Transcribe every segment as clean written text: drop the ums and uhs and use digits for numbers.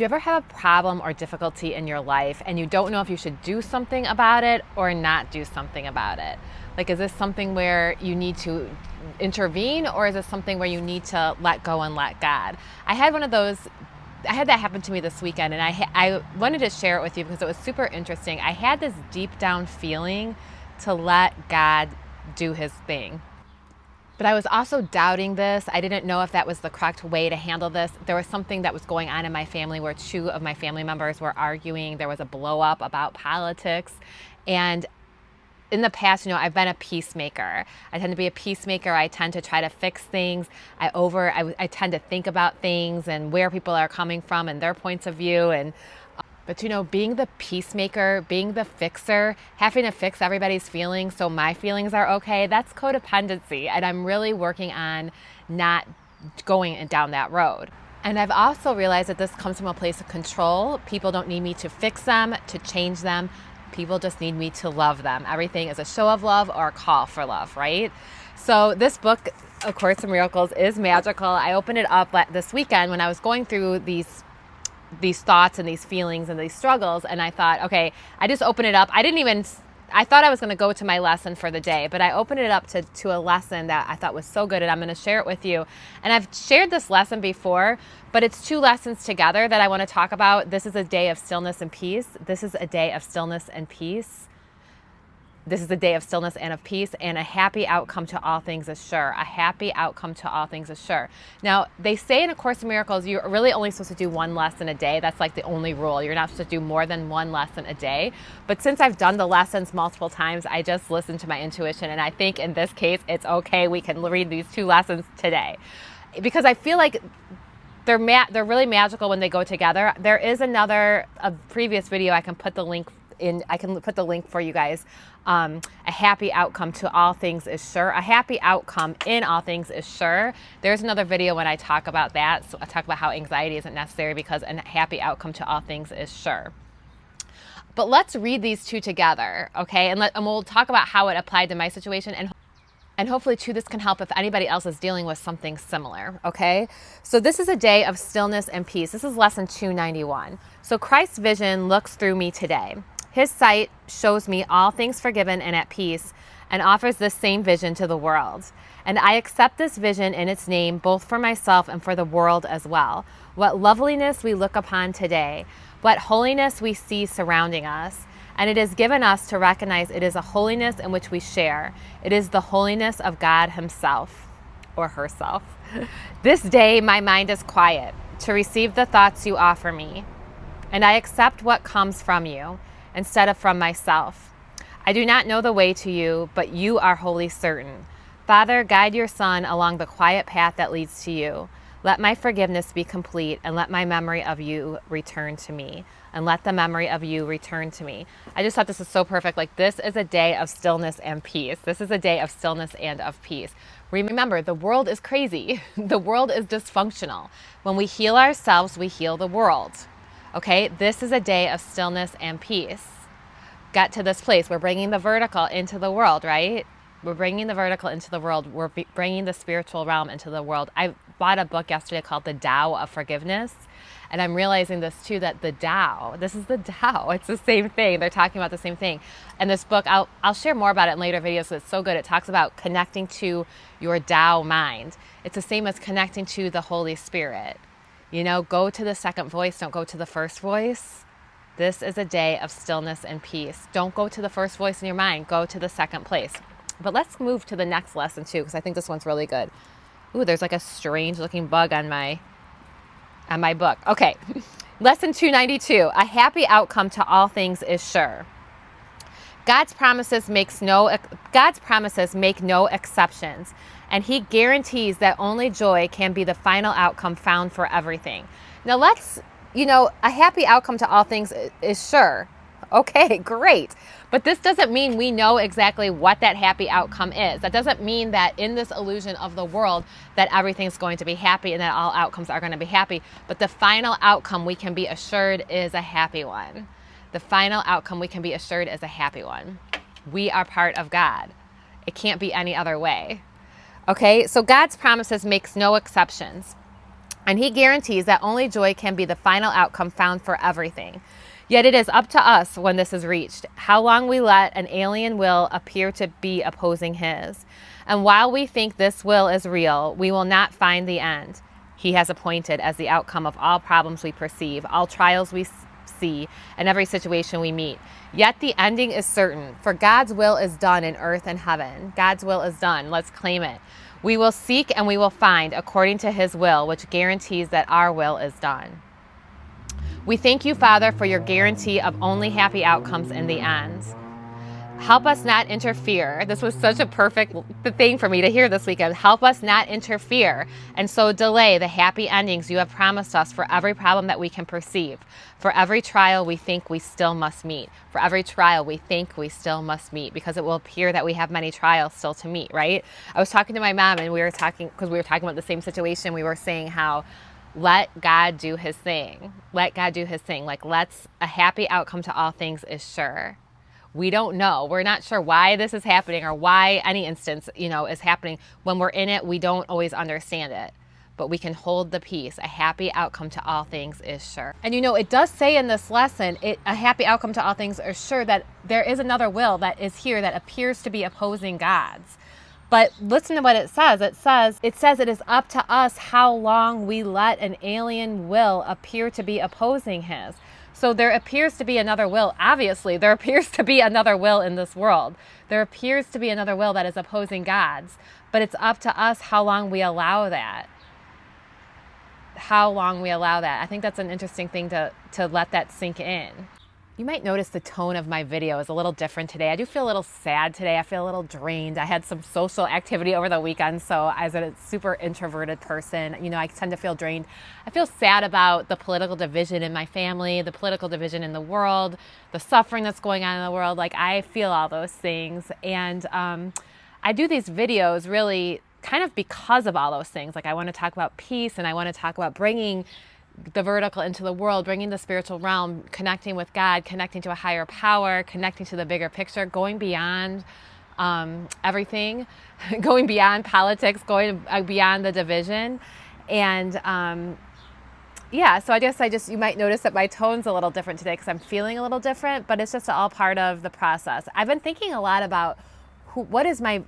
Do you ever have a problem or difficulty in your life and you don't know if you should do something about it or not do something about it? Like, is this something where you need to intervene, or is this something where you need to let go and let God? I had that happen to me this weekend, and I wanted to share it with you because it was super interesting. I had this deep down feeling to let God do his thing. But I was also doubting this. I didn't know if that was the correct way to handle this. There was something that was going on in my family where two of my family members were arguing. There was a blow up about politics. And in the past, I've been a peacemaker. I tend to be a peacemaker. I tend to try to fix things. I tend to think about things and where people are coming from and their points of view. But being the peacemaker, being the fixer, having to fix everybody's feelings so my feelings are okay, that's codependency. And I'm really working on not going down that road. And I've also realized that this comes from a place of control. People don't need me to fix them, to change them. People just need me to love them. Everything is a show of love or a call for love, right? So this book, A Course in Miracles, is magical. I opened it up this weekend when I was going through these thoughts and these feelings and these struggles, and I thought, okay, I just opened it up. I thought I was going to go to my lesson for the day, but I opened it up to a lesson that I thought was so good, and I'm going to share it with you. And I've shared this lesson before, but it's two lessons together that I want to talk about. This is a day of stillness and peace. This is a day of stillness and peace. This is a day of stillness and of peace, and a happy outcome to all things is sure. A happy outcome to all things is sure. Now, they say in A Course in Miracles, you're really only supposed to do one lesson a day. That's like the only rule. You're not supposed to do more than one lesson a day. But since I've done the lessons multiple times, I just listen to my intuition. And I think in this case, it's okay. We can read these two lessons today. Because I feel like they're really magical when they go together. There is a previous video. I can put the link for you guys. A happy outcome to all things is sure. A happy outcome in all things is sure. There's another video when I talk about that. So I talk about how anxiety isn't necessary because a happy outcome to all things is sure. But let's read these two together, okay? And we'll talk about how it applied to my situation, and hopefully too this can help if anybody else is dealing with something similar, okay? So this is a day of stillness and peace. This is lesson 291. So Christ's vision looks through me today. His sight shows me all things forgiven and at peace, and offers this same vision to the world. And I accept this vision in its name, both for myself and for the world as well. What loveliness we look upon today, what holiness we see surrounding us. And it is given us to recognize it is a holiness in which we share. It is the holiness of God himself or herself. This day my mind is quiet to receive the thoughts you offer me, and I accept what comes from you instead of from myself. I do not know the way to you, but you are wholly certain. Father, guide your Son along the quiet path that leads to you. Let my forgiveness be complete, and let my memory of you return to me. And let the memory of you return to me. I just thought this is so perfect. Like, this is a day of stillness and peace. This is a day of stillness and of peace. Remember, the world is crazy. The world is dysfunctional. When we heal ourselves, we heal the world. Okay, this is a day of stillness and peace. Got to this place. We're bringing the vertical into the world, right? We're bringing the vertical into the world. We're bringing the spiritual realm into the world. I bought a book yesterday called The Tao of Forgiveness. And I'm realizing this too, that the Tao, this is the Tao. It's the same thing. They're talking about the same thing. And this book, I'll share more about it in later videos. So it's so good. It talks about connecting to your Tao mind. It's the same as connecting to the Holy Spirit. Go to the second voice. Don't go to the first voice. This is a day of stillness and peace. Don't go to the first voice in your mind. Go to the second place. But let's move to the next lesson too, because I think this one's really good. Ooh, there's like a strange looking bug on my book. Okay. Lesson 292. A happy outcome to all things is sure. God's promises make no exceptions, and he guarantees that only joy can be the final outcome found for everything. Now a happy outcome to all things is sure. Okay, great. But this doesn't mean we know exactly what that happy outcome is. That doesn't mean that in this illusion of the world that everything's going to be happy and that all outcomes are going to be happy. But the final outcome we can be assured is a happy one. The final outcome we can be assured is a happy one. We are part of God. It can't be any other way. Okay, so God's promises makes no exceptions. And he guarantees that only joy can be the final outcome found for everything. Yet it is up to us when this is reached, how long we let an alien will appear to be opposing his. And while we think this will is real, we will not find the end he has appointed as the outcome of all problems we perceive, all trials we see, and every situation we meet. Yet the ending is certain, for God's will is done in earth and heaven. God's will is done. Let's claim it. We will seek and we will find according to his will, which guarantees that our will is done. We thank you, Father, for your guarantee of only happy outcomes in the end. Help us not interfere. This was such a perfect thing for me to hear this weekend. Help us not interfere and so delay the happy endings you have promised us for every problem that we can perceive, for every trial we think we still must meet, for every trial we think we still must meet, because it will appear that we have many trials still to meet, right? I was talking to my mom and we were talking about the same situation. We were saying how let God do his thing. Let God do his thing. Like, a happy outcome to all things is sure. We don't know. We're not sure why this is happening or why any instance, is happening. When we're in it, we don't always understand it. But we can hold the peace. A happy outcome to all things is sure. And it does say in this lesson, a happy outcome to all things is sure, that there is another will that is here that appears to be opposing God's. But listen to what it says. It says it is up to us how long we let an alien will appear to be opposing his. So there appears to be another will. Obviously, there appears to be another will in this world. There appears to be another will that is opposing God's. But it's up to us how long we allow that. How long we allow that. I think that's an interesting thing to let that sink in. You might notice the tone of my video is a little different today. I do feel a little sad today. I feel a little drained. I had some social activity over the weekend, so as a super introverted person, I tend to feel drained. I feel sad about the political division in my family, the political division in the world, the suffering that's going on in the world. Like, I feel all those things. And I do these videos really kind of because of all those things. Like, I want to talk about peace, and I want to talk about bringing the vertical into the world, bringing the spiritual realm, connecting with God, connecting to a higher power, connecting to the bigger picture, going beyond everything, going beyond politics, going beyond the division. And so I guess you might notice that my tone's a little different today because I'm feeling a little different, but it's just all part of the process. I've been thinking a lot about who is my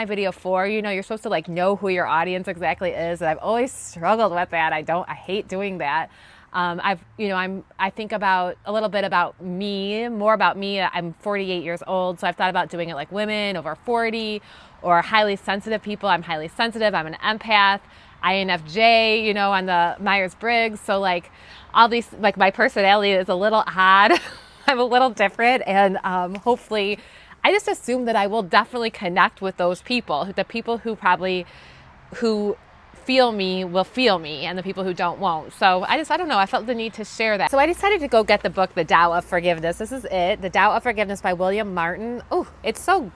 video for? You're supposed to know who your audience exactly is. And I've always struggled with that. I hate doing that. I think about a little bit about me, more about me. I'm 48 years old. So I've thought about doing it like women over 40 or highly sensitive people. I'm highly sensitive. I'm an empath, INFJ, on the Myers-Briggs. So all these, my personality is a little odd. I'm a little different. And hopefully, I just assume that I will definitely connect with those people, the people who feel me will feel me, and the people who don't won't. So I don't know. I felt the need to share that. So I decided to go get the book, The Tao of Forgiveness. This is it, The Tao of Forgiveness by William Martin. Oh, it's so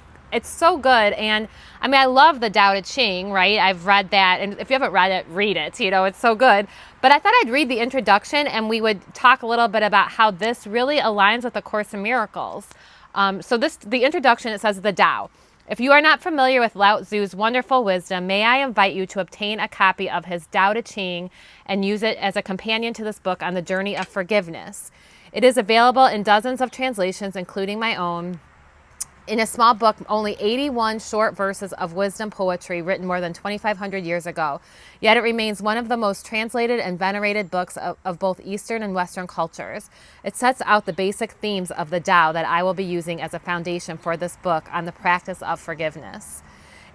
good. And I love the Tao Te Ching, right? I've read that. And if you haven't read it, read it. It's so good. But I thought I'd read the introduction and we would talk a little bit about how this really aligns with the Course in Miracles. The introduction, it says the Tao. If you are not familiar with Lao Tzu's wonderful wisdom, may I invite you to obtain a copy of his Tao Te Ching and use it as a companion to this book on the journey of forgiveness. It is available in dozens of translations, including my own. In a small book, only 81 short verses of wisdom poetry written more than 2,500 years ago. Yet it remains one of the most translated and venerated books of both Eastern and Western cultures. It sets out the basic themes of the Tao that I will be using as a foundation for this book on the practice of forgiveness.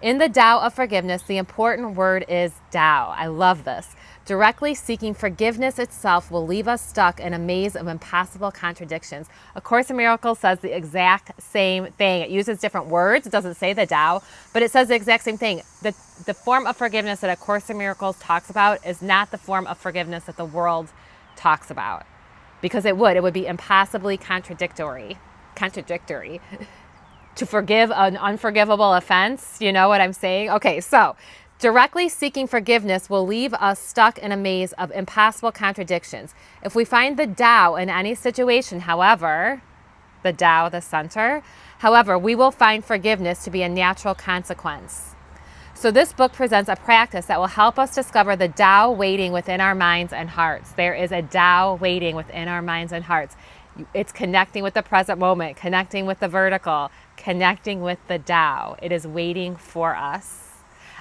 In the Tao of Forgiveness, the important word is Tao. I love this. Directly seeking forgiveness itself will leave us stuck in a maze of impossible contradictions. A Course in Miracles says the exact same thing. It uses different words. It doesn't say the Tao, but it says the exact same thing. The form of forgiveness that A Course in Miracles talks about is not the form of forgiveness that the world talks about, because it would be impossibly contradictory. To forgive an unforgivable offense, you know what I'm saying? Okay, so directly seeking forgiveness will leave us stuck in a maze of impossible contradictions. If we find the Tao in any situation, however, the Tao, the center, however, we will find forgiveness to be a natural consequence. So this book presents a practice that will help us discover the Tao waiting within our minds and hearts. There is a Tao waiting within our minds and hearts. It's connecting with the present moment, connecting with the vertical, connecting with the Tao. It is waiting for us.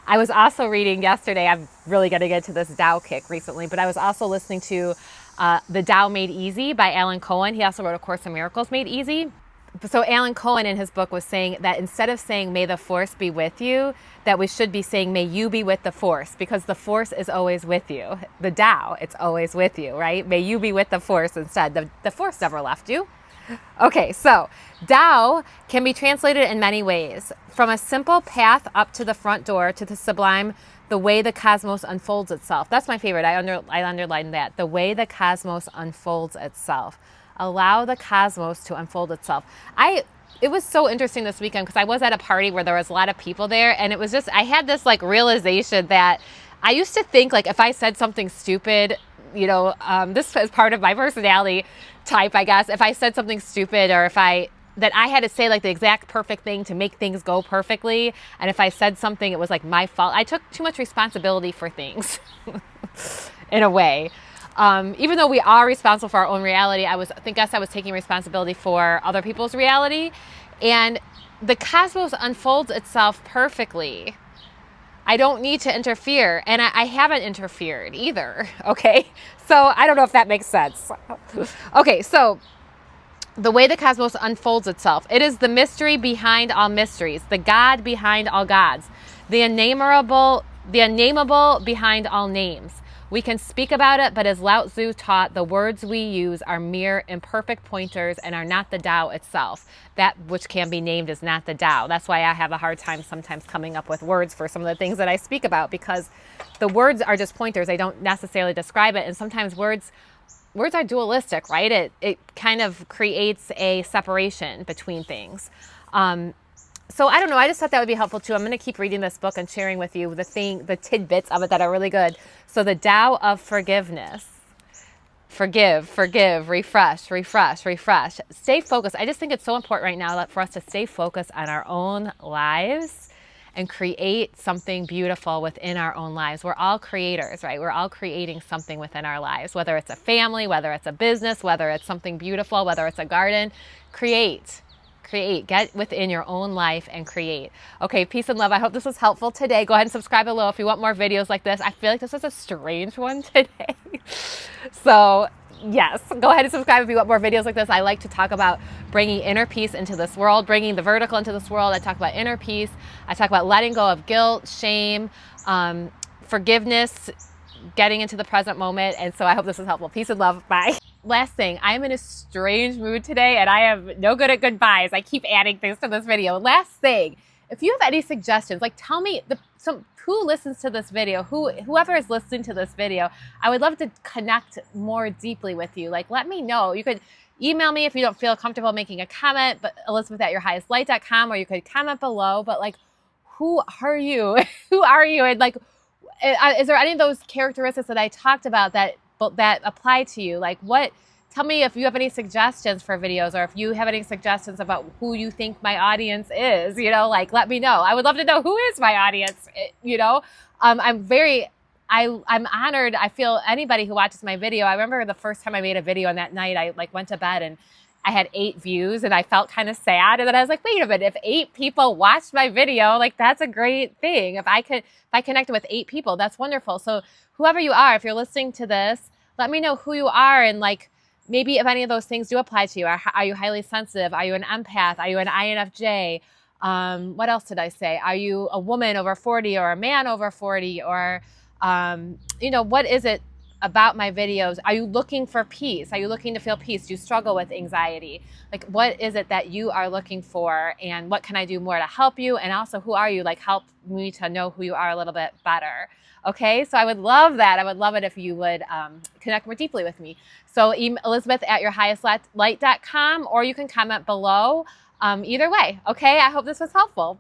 I was also reading yesterday, I'm really going to get to this Tao kick recently, but I was also listening to The Tao Made Easy by Alan Cohen. He also wrote A Course in Miracles Made Easy. So Alan Cohen in his book was saying that instead of saying, may the force be with you, that we should be saying, may you be with the force, because the force is always with you. The Tao, it's always with you, right? May you be with the force instead. The force never left you. Okay, so Tao can be translated in many ways. From a simple path up to the front door to the sublime, the way the cosmos unfolds itself. That's my favorite. I underlined that. The way the cosmos unfolds itself. Allow the cosmos to unfold itself. It was so interesting this weekend because I was at a party where there was a lot of people there, and it was just, I had this like realization that I used to think like if I said something stupid, this is part of my personality type, I guess. If I said something stupid or that I had to say like the exact perfect thing to make things go perfectly. And if I said something, it was like my fault. I took too much responsibility for things in a way. Even though we are responsible for our own reality, I was taking responsibility for other people's reality. And the cosmos unfolds itself perfectly. I don't need to interfere, and I haven't interfered either, okay? So I don't know if that makes sense. Okay, so the way the cosmos unfolds itself. It is the mystery behind all mysteries, the God behind all gods, the unnameable behind all names. We can speak about it, but as Lao Tzu taught, the words we use are mere imperfect pointers and are not the Tao itself. That which can be named is not the Tao. That's why I have a hard time sometimes coming up with words for some of the things that I speak about, because the words are just pointers. They don't necessarily describe it. And sometimes words are dualistic, right? It kind of creates a separation between things. So I don't know. I just thought that would be helpful too. I'm going to keep reading this book and sharing with you the tidbits of it that are really good. So the Tao of Forgiveness. Forgive, refresh. Stay focused. I just think it's so important right now for us to stay focused on our own lives and create something beautiful within our own lives. We're all creators, right? We're all creating something within our lives, whether it's a family, whether it's a business, whether it's something beautiful, whether it's a garden. Create, get within your own life and create. Okay, peace and love. I hope this was helpful today. Go ahead and subscribe below if you want more videos like this. I feel like this was a strange one today. So yes, go ahead and subscribe if you want more videos like this. I like to talk about bringing inner peace into this world, bringing the vertical into this world. I talk about inner peace. I talk about letting go of guilt, shame, forgiveness, getting into the present moment. And so I hope this was helpful. Peace and love. Bye. Last thing, I'm in a strange mood today and I am no good at goodbyes. I keep adding things to this video. Last thing, if you have any suggestions, like tell me who listens to this video, whoever is listening to this video, I would love to connect more deeply with you. Like, let me know. You could email me if you don't feel comfortable making a comment, but Elizabeth@yourhighestlight.com, or you could comment below. But like, who are you? Who are you? And like, is there any of those characteristics that I talked about that apply to you? Like tell me if you have any suggestions for videos, or if you have any suggestions about who you think my audience is, like let me know. I would love to know who is my audience, I'm honored. I feel anybody who watches my video. I remember the first time I made a video, and that night I went to bed and I had 8 views and I felt kind of sad. And then I was like, wait a minute, if 8 people watched my video, like that's a great thing. If I connected with 8 people, that's wonderful. So whoever you are, if you're listening to this, let me know who you are, and like maybe if any of those things do apply to you. Are you highly sensitive? Are you an empath? Are you an INFJ? What else did I say? Are you a woman over 40 or a man over 40? Or, what is it about my videos? Are you looking for peace? Are you looking to feel peace? Do you struggle with anxiety? Like, what is it that you are looking for? And what can I do more to help you? And also, who are you? Like, help me to know who you are a little bit better. Okay, so I would love that. I would love it if you would connect more deeply with me. So Elizabeth@yourhighestlight.com, or you can comment below. Either way, okay? I hope this was helpful.